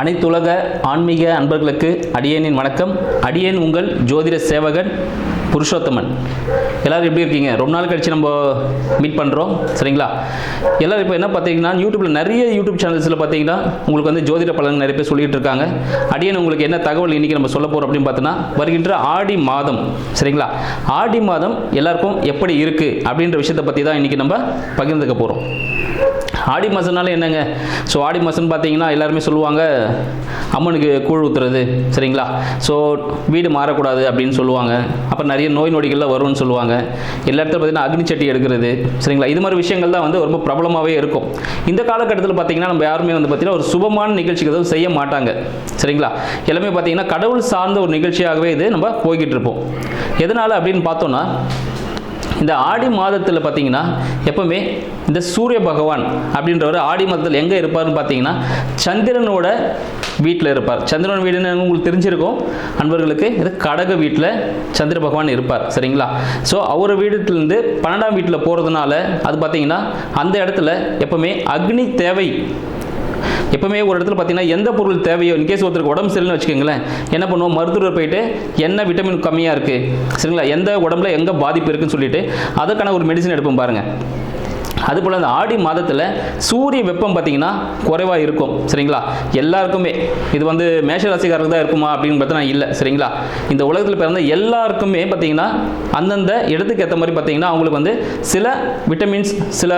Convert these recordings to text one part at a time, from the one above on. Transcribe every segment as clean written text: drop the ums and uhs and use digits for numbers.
அனைத்துலக ஆன்மீக அன்பர்களுக்கு அடியேனின் வணக்கம். அடியேன் உங்கள் ஜோதிட சேவகன் புருஷோத்தமன். எல்லோரும் எப்படி இருக்கீங்க? ரொம்ப நாள் கழிச்சு நம்ம மீட் பண்ணுறோம், சரிங்களா? எல்லோரும் இப்போ என்ன பார்த்தீங்கன்னா, யூடியூப்பில் நிறைய யூடியூப் சேனல்ஸில் பார்த்தீங்கன்னா உங்களுக்கு வந்து ஜோதிட பலன் நிறைய பேர் சொல்லிட்டு இருக்காங்க. அடியேன் உங்களுக்கு என்ன தகவல் இன்றைக்கி நம்ம சொல்ல போகிறோம் அப்படின்னு பார்த்தோன்னா, வருகின்ற ஆடி மாதம், சரிங்களா? ஆடி மாதம் எல்லாருக்கும் எப்படி இருக்குது அப்படின்ற விஷயத்தை பற்றி தான் இன்றைக்கி நம்ம பகிர்ந்துக்க போகிறோம். ஆடி மாதம்னால என்னங்க? ஸோ ஆடி மாதம்னு பார்த்தீங்கன்னா எல்லாருமே சொல்லுவாங்க, அம்மனுக்கு கூழ் ஊற்றுறது, சரிங்களா? ஸோ வீடு மாறக்கூடாது அப்படின்னு சொல்லுவாங்க. அப்புறம் நிறைய நோய் நொடிகள்லாம் வரும்னு சொல்லுவாங்க. எல்லா இடத்துல பார்த்தீங்கன்னா அக்னி சட்டி எடுக்கிறது, சரிங்களா? இது மாதிரி விஷயங்கள் தான் வந்து ரொம்ப பிரபலமாகவே இருக்கும். இந்த காலகட்டத்தில் பார்த்தீங்கன்னா நம்ம யாருமே வந்து பார்த்தீங்கன்னா ஒரு சுபமான நிகழ்ச்சிக்கு எதுவும் செய்ய மாட்டாங்க, சரிங்களா? எல்லாமே பார்த்தீங்கன்னா கடவுள் சார்ந்த ஒரு நிகழ்ச்சியாகவே இது நம்ம போய்கிட்டு இருப்போம். எதனால் அப்படின்னு பார்த்தோன்னா, இந்த ஆடி மாதத்தில் பார்த்தீங்கன்னா எப்பவுமே இந்த சூரிய பகவான் அப்படின்றவர் ஆடி மாதத்தில் எங்கே இருப்பார்னு பார்த்தீங்கன்னா சந்திரனோட வீட்டில் இருப்பார். சந்திரன் வீடுன்னு உங்களுக்கு தெரிஞ்சிருக்கும் அன்பர்களுக்கு. இது கடக வீட்டில் சந்திர பகவான் இருப்பார், சரிங்களா? ஸோ அவர் வீட்டிலேருந்து 12ஆம் வீட்டில் போகிறதுனால அது பார்த்தீங்கன்னா அந்த இடத்துல எப்பவுமே அக்னி தேவை. எப்பவுமே ஒரு இடத்துல பார்த்தீங்கன்னா எந்த பொருள் தேவையோ, இன்கேஸ் ஒருத்தருக்கு உடம்பு சரியில்லைன்னு வச்சுக்கோங்களேன், என்ன பண்ணுவோம், மருத்துவர் போயிட்டு என்ன விட்டமின் கம்மியாக இருக்குது, சரிங்களா, எந்த உடம்புல எங்கே பாதிப்பு இருக்குன்னு சொல்லிட்டு அதுக்கான ஒரு மெடிசன் எடுப்போம் பாருங்கள். அதுபோல் அந்த ஆடி மாதத்தில் சூரிய வெப்பம் பார்த்தீங்கன்னா குறைவாக இருக்கும், சரிங்களா? எல்லாருக்குமே இது வந்து மேஷராசிக்காரருக்கு தான் இருக்குமா அப்படின்னு பார்த்தீங்கன்னா இல்லை, சரிங்களா? இந்த உலகத்தில் பிறந்த எல்லாருக்குமே பார்த்தீங்கன்னா அந்தந்த இடத்துக்கு ஏற்ற மாதிரி பார்த்தீங்கன்னா அவங்களுக்கு வந்து சில விட்டமின்ஸ், சில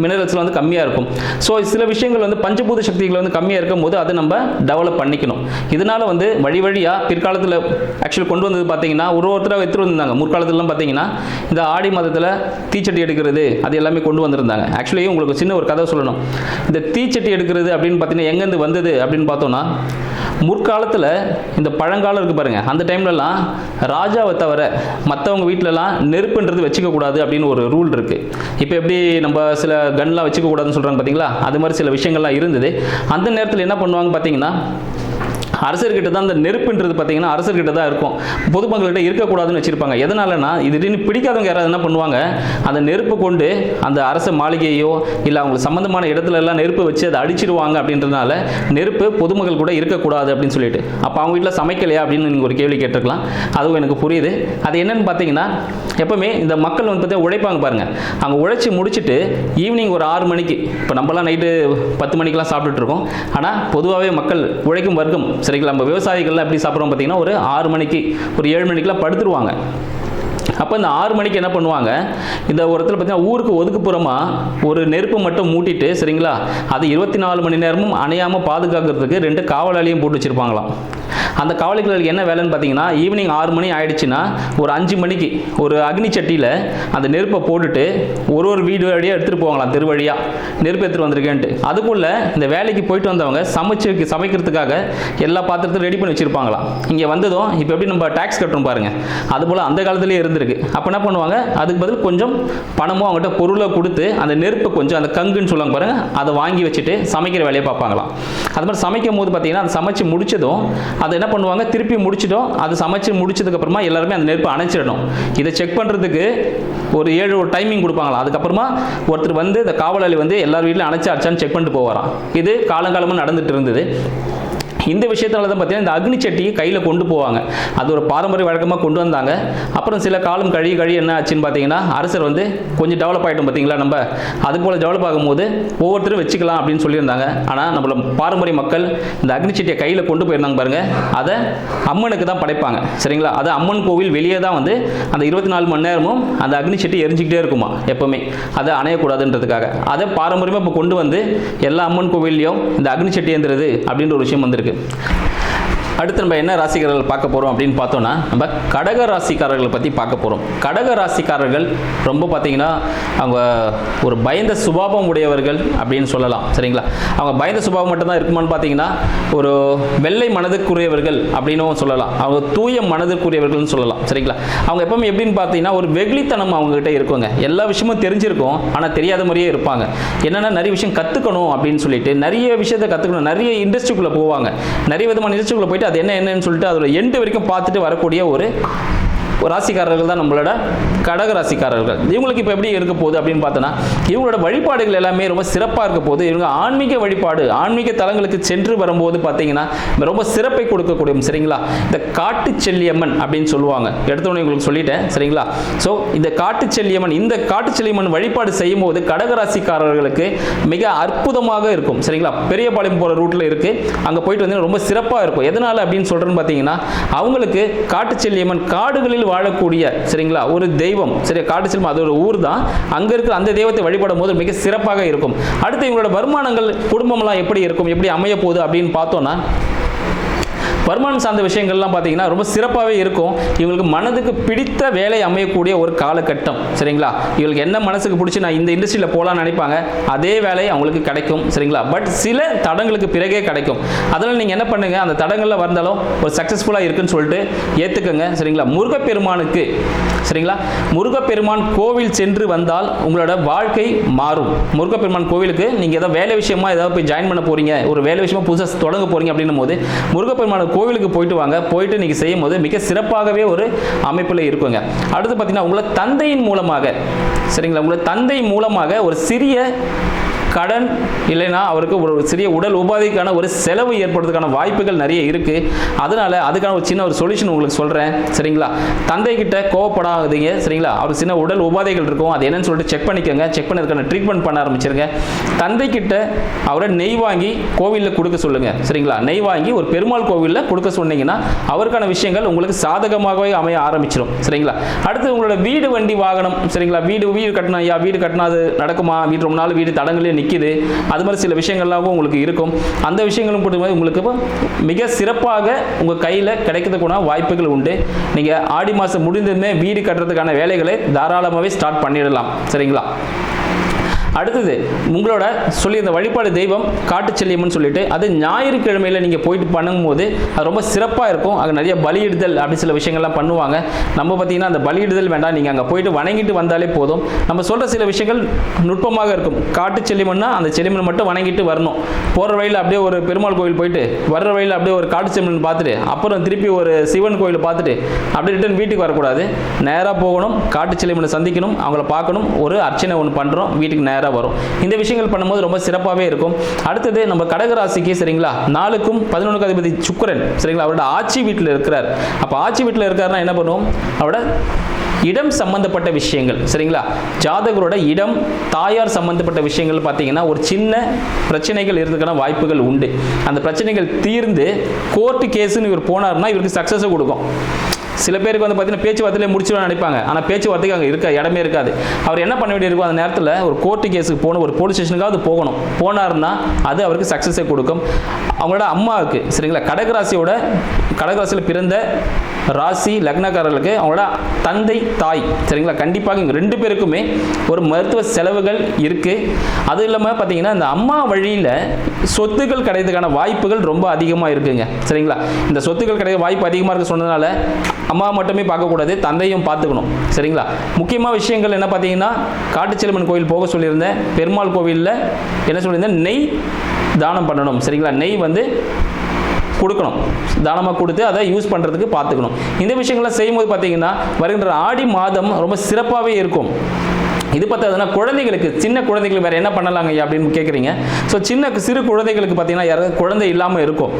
மினரல்ஸ்லாம் வந்து கம்மியாக இருக்கும். ஸோ சில விஷயங்கள் வந்து பஞ்சபூத சக்திகள் வந்து கம்மியாக இருக்கும் போது அதை நம்ம டெவலப் பண்ணிக்கணும். இதனால் வந்து வழியாக பிற்காலத்தில் ஆக்சுவலி கொண்டு வந்தது பார்த்தீங்கன்னா ஒருத்தராக எடுத்துகிட்டு வந்தாங்க. முற்காலத்துலலாம் பார்த்தீங்கன்னா இந்த ஆடி மாதத்தில் தீச்சட்டி எடுக்கிறது அது எல்லாமே கொண்டு வந்திருந்தாங்க. ஆக்சுவலி உங்களுக்கு சின்ன ஒரு கதை சொல்லணும். இந்த தீச்சட்டி எடுக்கிறது அப்படின்னு பார்த்தீங்கன்னா எங்கேருந்து வந்தது அப்படின்னு பார்த்தோன்னா, முற்காலத்தில் இந்த பழங்காலம் இருக்குது பாருங்கள், அந்த டைம்லலாம் ராஜாவை தவிர மற்றவங்க வீட்டிலலாம் நெருப்புன்றது வச்சுக்கக்கூடாது அப்படின்னு ஒரு ரூல் இருக்குது. இப்போ எப்படி நம்ம சில கன்லாம் வச்சுக்கக்கூடாதுன்னு சொல்கிறாங்க பார்த்தீங்களா, அது மாதிரி சில விஷயங்கள்லாம் இருந்தது. அந்த நேரத்தில் என்ன பண்ணுவாங்க பார்த்தீங்கன்னா, அரசர்கிட்ட தான் அந்த நெருப்புன்றது பார்த்தீங்கன்னா அரசர்கிட்ட தான் இருக்கும், பொதுமக்கள்கிட்ட இருக்கக்கூடாதுன்னு வச்சுருப்பாங்க. எதனாலனா இது திடீர்னு பிடிக்காதவங்க யாராவது என்ன பண்ணுவாங்க, அந்த நெருப்பு கொண்டு அந்த அரச மாளிகையோ இல்லை அவங்களுக்கு சம்மந்தமான இடத்துல எல்லாம் நெருப்பு வச்சு அதை அடிச்சிடுவாங்க. அப்படின்றதுனால நெருப்பு பொதுமக்கள் கூட இருக்கக்கூடாது அப்படின்னு சொல்லிட்டு. அப்போ அவங்க வீட்டில் சமைக்கலையா அப்படின்னு நீங்கள் ஒரு கேள்வி கேட்டிருக்கலாம். அதுவும் எனக்கு புரியுது. அது என்னென்னு பார்த்தீங்கன்னா, எப்பவுமே இந்த மக்கள் வந்து பார்த்தீங்கன்னா உழைப்பாங்க பாருங்கள். அவங்க உழைச்சி முடிச்சுட்டு ஈவினிங் ஒரு 6 மணிக்கு, இப்போ நம்மலாம் நைட்டு 10 மணிக்கெலாம் சாப்பிட்டுட்டு இருக்கோம். ஆனால் பொதுவாகவே மக்கள் உழைக்கும் வர்க்கம், சரிங்களா, நம்ம விவசாயிகள்லாம் எப்படி சாப்பிட்றோம் பார்த்தீங்கன்னா ஒரு 6 மணிக்கு, ஒரு 7 மணிக்கெலாம் படுத்துருவாங்க. அப்போ இந்த 6 மணிக்கு என்ன பண்ணுவாங்க, இந்த ஒரு இடத்துல பார்த்தீங்கன்னா ஊருக்கு ஒதுக்குப்புறமாக ஒரு நெருப்பு மட்டும் மூட்டிட்டு, சரிங்களா, அது 24 மணி நேரமும் அணையாமல் பாதுகாக்கிறதுக்கு 2 காவலாளியும் போட்டு வச்சுருப்பாங்களாம். அந்த காவலிகளுக்கு என்ன வேலைன்னு பார்த்தீங்கன்னா, ஈவினிங் 6 மணி ஆயிடுச்சுன்னா ஒரு 5 மணிக்கு ஒரு அக்னி சட்டியில் அந்த நெருப்பை போட்டுட்டு ஒரு வீடு வழியாக எடுத்துகிட்டு போவாங்களாம், தெரு வழியாக நெருப்பு எடுத்துகிட்டு வந்திருக்கேன்ட்டு. அதுக்குள்ளே இந்த வேலைக்கு போயிட்டு வந்தவங்க சமைக்கிறதுக்காக எல்லா பாத்திரத்தையும் ரெடி பண்ணி வச்சுருப்பாங்களாம். இங்கே வந்ததும் இப்போ எப்படி நம்ம டேக்ஸ் கட்டுறோம் பாருங்கள், அதுபோல் அந்த காலத்துலேயே இருந்திருக்கு. அப்போ என்ன பண்ணுவாங்க, அதுக்கு பதில் கொஞ்சம் பணமோ அவங்ககிட்ட பொருளை கொடுத்து அந்த நெருப்பை கொஞ்சம் அந்த கங்குன்னு சொல்லுவாங்க பாருங்கள், அதை வாங்கி வச்சுட்டு சமைக்கிற வேலையை பார்ப்பாங்களாம். அது மாதிரி சமைக்கும் போது பார்த்தீங்கன்னா அதை சமைச்சு முடிச்சதும் அதை என்ன பண்ணுவாங்க, திருப்பி முடிச்சிட்டோம், அது சமைச்சு முடிச்சதுக்கப்புறமா எல்லாருமே அந்த நெருப்பை அணைச்சிடணும். இதை செக் பண்ணுறதுக்கு ஒரு 7 டைமிங் கொடுப்பாங்களா. அதுக்கப்புறமா ஒருத்தர் வந்து இந்த காவலாளி வந்து எல்லார் வீட்டிலும் அணைச்சான்னு செக் பண்ணிட்டு போவாராம். இது காலங்காலமாக நடந்துட்டு இருந்தது. இந்த விஷயத்தால தான் பார்த்தீங்கன்னா இந்த அக்னி சட்டியை கையில் கொண்டு போவாங்க. அது ஒரு பாரம்பரிய வழக்கமாக கொண்டு வந்தாங்க. அப்புறம் சில காலம் கழி என்ன ஆச்சுன்னு பார்த்தீங்கன்னா, அரசர் வந்து கொஞ்சம் டெவலப் ஆகிட்டோம் பார்த்தீங்களா, நம்ம அதுபோல் டெவலப் ஆகும்போது ஒவ்வொருத்தரும் வச்சுக்கலாம் அப்படின்னு சொல்லியிருந்தாங்க. ஆனால் நம்மள பாரம்பரிய மக்கள் இந்த அக்னி சட்டியை கையில் கொண்டு போயிருந்தாங்க பாருங்கள், அதை அம்மனுக்கு தான் படைப்பாங்க, சரிங்களா? அது அம்மன் கோவில் வெளியே தான் வந்து அந்த 24 மணி நேரமும் அந்த அக்னி சட்டி எரிஞ்சிக்கிட்டே இருக்குமா எப்பவுமே, அதை அணையக்கூடாதுன்றதுக்காக. அதை பாரம்பரியமாக இப்போ கொண்டு வந்து எல்லா அம்மன் கோவில்லையும் இந்த அக்னி சட்டி ஏந்துறது அப்படின்ற ஒரு விஷயம் வந்திருக்கு. அடுத்து நம்ம என்ன ராசிக்காரர்கள் பார்க்க போகிறோம் அப்படின்னு பார்த்தோன்னா, நம்ம கடக ராசிக்காரர்களை பற்றி பார்க்க போகிறோம். கடக ராசிக்காரர்கள் ரொம்ப பார்த்தீங்கன்னா அவங்க ஒரு பயந்த சுபாவம் உடையவர்கள் அப்படின்னு சொல்லலாம், சரிங்களா? அவங்க பயந்த சுபாவம் மட்டும்தான் இருக்குமான்னு பார்த்தீங்கன்னா ஒரு வெள்ளை மனதுக்குரியவர்கள் அப்படின்னும் சொல்லலாம், அவங்க தூய மனதுக்குரியவர்கள்னு சொல்லலாம், சரிங்களா? அவங்க எப்பவுமே எப்படின்னு பார்த்தீங்கன்னா ஒரு வெகுளித்தனம் அவங்ககிட்ட இருக்குங்க. எல்லா விஷயமும் தெரிஞ்சிருக்கும், ஆனால் தெரியாத மாதிரியே இருப்பாங்க. என்னென்னா நிறைய விஷயம் கற்றுக்கணும் அப்படின்னு சொல்லிட்டு நிறைய விஷயத்தை கற்றுக்கணும், நிறைய இண்டஸ்ட்ரிக்குள்ளே போவாங்க. நிறைய விதமான இண்டஸ்ட்ரிக்குள்ளே போயிட்டு அது என்னன்னு சொல்லிட்டு அதோட எண்டு வரைக்கும் பார்த்துட்டு வரக்கூடிய ஒரு ராசிக்காரர்கள் தான் நம்மளோட கடக ராசிக்காரர்கள். இவங்களுக்கு இப்போ எப்படி இருக்க போகுது அப்படின்னு பார்த்தோன்னா, இவங்களோட வழிபாடுகள் எல்லாமே ரொம்ப சிறப்பாக இருக்க போது. இவங்க ஆன்மீக வழிபாடு, ஆன்மீக தலங்களுக்கு சென்று வரும்போது பார்த்தீங்கன்னா ரொம்ப சிறப்பை கொடுக்கக்கூடிய, சரிங்களா, இந்த காட்டு செல்லியம்மன் அப்படின்னு சொல்லுவாங்க. எடுத்தோடனே உங்களுக்கு சொல்லிட்டேன், சரிங்களா. ஸோ இந்த காட்டு செல்லியம்மன், இந்த காட்டு செல்லியம்மன் வழிபாடு செய்யும் போது கடகராசிக்காரர்களுக்கு மிக அற்புதமாக இருக்கும், சரிங்களா. பெரியபாளையம் போகிற ரூட்டில் இருக்கு, அங்கே போயிட்டு வந்து ரொம்ப சிறப்பாக இருக்கும். எதனால அப்படின்னு சொல்றேன்னு பார்த்தீங்கன்னா, அவங்களுக்கு காட்டு செல்லியம்மன் காடுகளில் வாழக்கூடிய, சரிங்களா, ஒரு தெய்வம். சரி, காட்டு செல்லியம்மன் அது ஒரு ஊர் தான். அங்கே இருக்கிற அந்த தெய்வத்தை வழிபடும் போது மிக சிறப்பாக இருக்கும். அடுத்து இவங்களோட வருமானங்கள், குடும்பம்லாம் எப்படி இருக்கும், எப்படி அமைய போகுது அப்படின்னு பார்த்தோம்னா, வருமானம் சார்ந்த விஷயங்கள்லாம் பார்த்தீங்கன்னா ரொம்ப சிறப்பாகவே இருக்கும். இவங்களுக்கு மனதுக்கு பிடித்த வேலை அமையக்கூடிய ஒரு காலகட்டம், சரிங்களா. இவங்களுக்கு என்ன மனசுக்கு பிடிச்சி நான் இந்த இண்டஸ்ட்ரியில் போகலான்னு நினைப்பாங்க, அதே வேலை அவங்களுக்கு கிடைக்கும், சரிங்களா. பட் சில தடங்களுக்கு பிறகே கிடைக்கும். அதனால் நீங்கள் என்ன பண்ணுங்க, அந்த தடங்களில் வந்தாலும் ஒரு சக்ஸஸ்ஃபுல்லாக இருக்குன்னு சொல்லிட்டு ஏற்றுக்கங்க, சரிங்களா. முருகப்பெருமானுக்கு, சரிங்களா, முருகப்பெருமான் கோவில் சென்று வந்தால் உங்களோட வாழ்க்கை மாறும். முருகப்பெருமான் கோவிலுக்கு நீங்கள் ஏதாவது வேலை விஷயமா ஏதாவது போய் ஜாயின் பண்ண போறீங்க, ஒரு வேலை விஷயமா புதுசாக தொடங்க போறீங்க அப்படின்னும் போது முருகப்பெருமான கோவிலுக்கு போயிட்டு வாங்க. போயிட்டு நீங்க செய்யும் போது மிக சிறப்பாகவே ஒரு அமைப்பில் இருக்குங்க. அடுத்து பார்த்தீங்கன்னா, உங்களை தந்தையின் மூலமாக, சரிங்களா, உங்களை தந்தை மூலமாக ஒரு சிறிய கடன் இல்லைன்னா அவருக்கு ஒரு சிறிய உடல் உபாதைக்கான ஒரு செலவு ஏற்படுறதுக்கான வாய்ப்புகள் நிறைய இருக்கு. அதனால அதுக்கான ஒரு சின்ன ஒரு சொல்யூஷன் உங்களுக்கு சொல்றேன், சரிங்களா. தந்தை கிட்ட கோவப்படாதீங்க, சரிங்களா. அவர் சின்ன உடல் உபாதைகள் இருக்கும், அது என்னன்னு சொல்லிட்டு செக் பண்ணிக்கோங்க. செக் பண்ணதுக்கான ட்ரீட்மெண்ட் பண்ண ஆரம்பிச்சிருங்க. தந்தை கிட்ட அவரை நெய் வாங்கி கோவிலில் கொடுக்க சொல்லுங்க, சரிங்களா. நெய் வாங்கி ஒரு பெருமாள் கோவிலில் கொடுக்க சொன்னீங்கன்னா அவருக்கான விஷயங்கள் உங்களுக்கு சாதகமாகவே அமைய ஆரம்பிச்சிடும், சரிங்களா. அடுத்து உங்களோட வீடு, வண்டி, வாகனம், சரிங்களா. வீடு கட்டணும், ஐயா வீடு கட்டினா அது நடக்குமா, வீடு ரொம்ப நாள் வீடு தடங்களே நிற்கிது, அது மாதிரி சில விஷயங்கள்லாம் உங்களுக்கு இருக்கும். அந்த விஷயங்களும் போது உங்களுக்கு மிக சிறப்பாக உங்க கையில் கிடைக்கிறதுக்கான வாய்ப்புகள் உண்டு. நீங்க ஆடி மாதம் முடிந்ததுமே வீடு கட்டுறதுக்கான வேலைகளை தாராளமாகவே ஸ்டார்ட் பண்ணிடலாம், சரிங்களா. அடுத்தது உங்களோட சொல்லி இந்த வழிபாடு தெய்வம் காட்டு செல்லியம்மன் சொல்லிட்டு, அது ஞாயிற்றுக்கிழமையில் நீங்கள் போயிட்டு பண்ணும்போது அது ரொம்ப சிறப்பாக இருக்கும். அங்கே நிறைய பலியிடுதல் அப்படி சில விஷயங்கள்லாம் பண்ணுவாங்க. நம்ம பார்த்தீங்கன்னா அந்த பலியிடுதல் வேண்டாம், நீங்கள் அங்கே போயிட்டு வணங்கிட்டு வந்தாலே போதும். நம்ம சொல்கிற சில விஷயங்கள் நுட்பமாக இருக்கும். காட்டு செல்லியம்மன்னா அந்த செல்லியம்மன் மட்டும் வணங்கிட்டு வரணும். போகிற வழியில் அப்படியே ஒரு பெருமாள் கோவில் போயிட்டு, வர்ற வழியில் அப்படியே ஒரு காட்டு செல்லியம்மன் பார்த்துட்டு, அப்புறம் திருப்பி ஒரு சிவன் கோவில் பார்த்துட்டு அப்படியே ரிட்டர்ன் வீட்டுக்கு வரக்கூடாது. நேராக போகணும், காட்டு செல்லியம்மனை சந்திக்கணும், அவங்கள பார்க்கணும், ஒரு அர்ச்சனை ஒன்று பண்ணுறோம், வீட்டுக்கு நேராக வரும். இந்த விஷயங்கள் பண்ணும்போது ரொம்ப சிறப்பாகவே இருக்கும். அடுத்தது நம்ம கடகராசிக்கு, சரிங்களா, 4க்கும் 11க்கும் அதிபதி சுக்கிரன், சரிங்களா, அவரோட ஆட்சி வீட்டில் இருக்கிறார். அப்போ ஆட்சி வீட்டில் இருக்காருன்னா என்ன பண்ணுவோம், அவரோட இடம் சம்பந்தப்பட்ட விஷயங்கள், சரிங்களா, ஜாதகரோட இடம், தாயார் சம்பந்தப்பட்ட விஷயங்கள் பார்த்தீங்கன்னா ஒரு சின்ன பிரச்சனைகள் இருக்கிறதுக்கான வாய்ப்புகள் உண்டு. அந்த பிரச்சனைகள் தீர்ந்து கோர்ட்டு கேஸுன்னு இவர் போனார்னா இவருக்கு சக்ஸஸை கொடுக்கும். சில பேருக்கு வந்து பார்த்தீங்கன்னா பேச்சுவார்த்தையிலே முடிச்சுடுவான்னு நினைப்பாங்க, ஆனால் பேச்சுவார்த்தைக்கு அங்கே இருக்க இடமே இருக்காது. அவர் என்ன பண்ண வேண்டியிருக்கும், அந்த நேரத்தில் ஒரு கோர்ட்டு கேஸுக்கு போகணும், ஒரு போலீஸ் ஸ்டேஷனுக்காவது போகணும். போனார்னா அது அவருக்கு சக்ஸஸை கொடுக்கும். அவங்களோட அம்மாவுக்கு, சரிங்களா, கடகராசியில் பிறந்த ராசி லக்னக்காரர்களுக்கு அவங்களோட தந்தை, தாய், சரிங்களா, கண்டிப்பாக இவங்க 2 பேருக்குமே ஒரு மருத்துவ செலவுகள் இருக்கு. அது இல்லாமல் பார்த்தீங்கன்னா இந்த அம்மா வழியில் சொத்துக்கள் கிடைக்கிறதுக்கான வாய்ப்புகள் ரொம்ப அதிகமாக இருக்குங்க, சரிங்களா. இந்த சொத்துக்கள் கிடைக்க வாய்ப்பு அதிகமாக இருக்க சொன்னதுனால அம்மா மட்டுமே பார்க்கக்கூடாது, தந்தையும் பார்த்துக்கணும், சரிங்களா. முக்கியமாக விஷயங்கள் என்ன பார்த்தீங்கன்னா, காட்டுச்செல்லியம்மன் கோயில் போக சொல்லியிருந்தேன். பெருமாள் கோவிலில் என்ன சொல்லியிருந்தேன், நெய் தானம் பண்ணணும், சரிங்களா. நெய் வந்து கொடுக்கணும், தானமாக கொடுத்து அதை யூஸ் பண்ணுறதுக்கு பார்த்துக்கணும். இந்த விஷயங்கள்லாம் செய்யும்போது பார்த்தீங்கன்னா வருகின்ற ஆடி மாதம் ரொம்ப சிறப்பாகவே இருக்கும். இது பார்த்ததுன்னா குழந்தைகளுக்கு, சின்ன குழந்தைகளுக்கு வேறு என்ன பண்ணலாங்க அப்படின்னு கேட்குறீங்க. ஸோ சிறு குழந்தைகளுக்கு பார்த்தீங்கன்னா யாராவது குழந்தை இல்லாமல் இருக்கும்.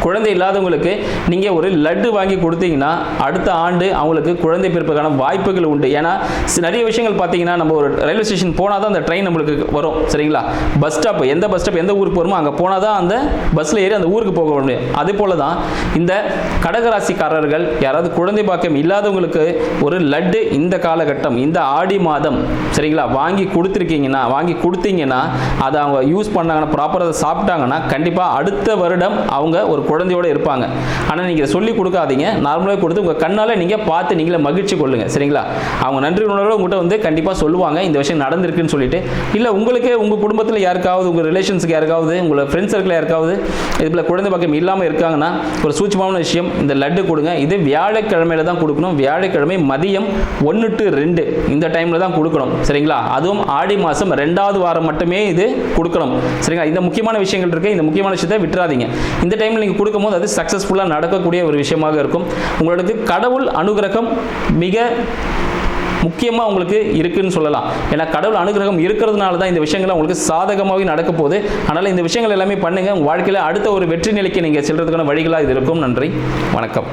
குழந்தை இல்லாதவங்களுக்கு நீங்கள் ஒரு லட்டு வாங்கி கொடுத்தீங்கன்னா அடுத்த ஆண்டு அவங்களுக்கு குழந்தை பிறப்புக்கான வாய்ப்புகள் உண்டு. ஏன்னா நிறைய விஷயங்கள் பார்த்தீங்கன்னா நம்ம ஒரு ரயில்வே ஸ்டேஷன் போனால் தான் அந்த ட்ரெயின் நம்மளுக்கு வரும், சரிங்களா. பஸ் ஸ்டாப், எந்த பஸ் ஸ்டாப் எந்த ஊருக்கு போகிறோமோ அங்கே போனால் தான் அந்த பஸ்ஸில் ஏறி அந்த ஊருக்கு போக முடியும். அதே போல தான் இந்த கடகராசிக்காரர்கள் யாராவது குழந்தை பாக்கியம் இல்லாதவங்களுக்கு ஒரு லட்டு இந்த காலகட்டம், இந்த ஆடி மாதம், சரிங்களா, வாங்கி கொடுத்தீங்கன்னா அதை அவங்க யூஸ் பண்ணாங்கன்னா, ப்ராப்பராக சாப்பிட்டாங்கன்னா கண்டிப்பாக அடுத்த வருடம் அவங்க ஒரு குழந்தையோடு இருப்பாங்க. ஆனால் நீங்கள் சொல்லி கொடுக்காதீங்க, நார்மலாக கொடுத்து உங்கள் கண்ணால் நீங்கள் பார்த்து நீங்களே மகிழ்ச்சி கொள்ளுங்கள், சரிங்களா. அவங்க நன்றி உணர்வோடு உங்கள்கிட்ட வந்து கண்டிப்பாக சொல்லுவாங்க இந்த விஷயம் நடந்திருக்குன்னு சொல்லிட்டு. இல்லை உங்களுக்கு உங்கள் குடும்பத்தில் யாருக்காவது, உங்கள் ரிலேஷன்ஸுக்கு யாருக்காவது, உங்களோட ஃப்ரெண்ட்ஸ் சர்க்கிள் யாருக்காவது இதில் குழந்தை பாக்கியம் இல்லாமல் இருக்காங்கன்னா ஒரு சூட்சமான விஷயம், இந்த லட்டு கொடுங்க. இது வியாழக்கிழமையில தான் கொடுக்கணும். வியாழக்கிழமை மதியம் 1 to 2 இந்த டைமில் தான் கொடுக்கணும், சரிங்களா. அதுவும் ஆடி மாதம் 2வது வாரம் மட்டுமே இது கொடுக்கணும், சரிங்களா. இந்த முக்கியமான விஷயங்கள் இருக்குது, இந்த முக்கியமான விஷயத்தை விட்டுறாதீங்க. இந்த டைமில் நீங்கள் கொடுக்கும்போது அது சக்ஸஸ்ஃபுல்லாக நடக்கக்கூடிய ஒரு விஷயமாக இருக்கும். உங்களுக்கு கடவுள் அனுகிரகம் மிக முக்கியமாக உங்களுக்கு இருக்குன்னு சொல்லலாம். ஏன்னா கடவுள் அனுகிரகம் இருக்கிறதுனால தான் இந்த விஷயங்கள் உங்களுக்கு சாதகமாகவே நடக்க போகுது. அதனால் இந்த விஷயங்கள் எல்லாமே பண்ணுங்க. உங்கள் வாழ்க்கையில் அடுத்த ஒரு வெற்றி நிலைக்கு நீங்கள் செல்றதுக்கான வழிகளாக இது இருக்கும். நன்றி, வணக்கம்.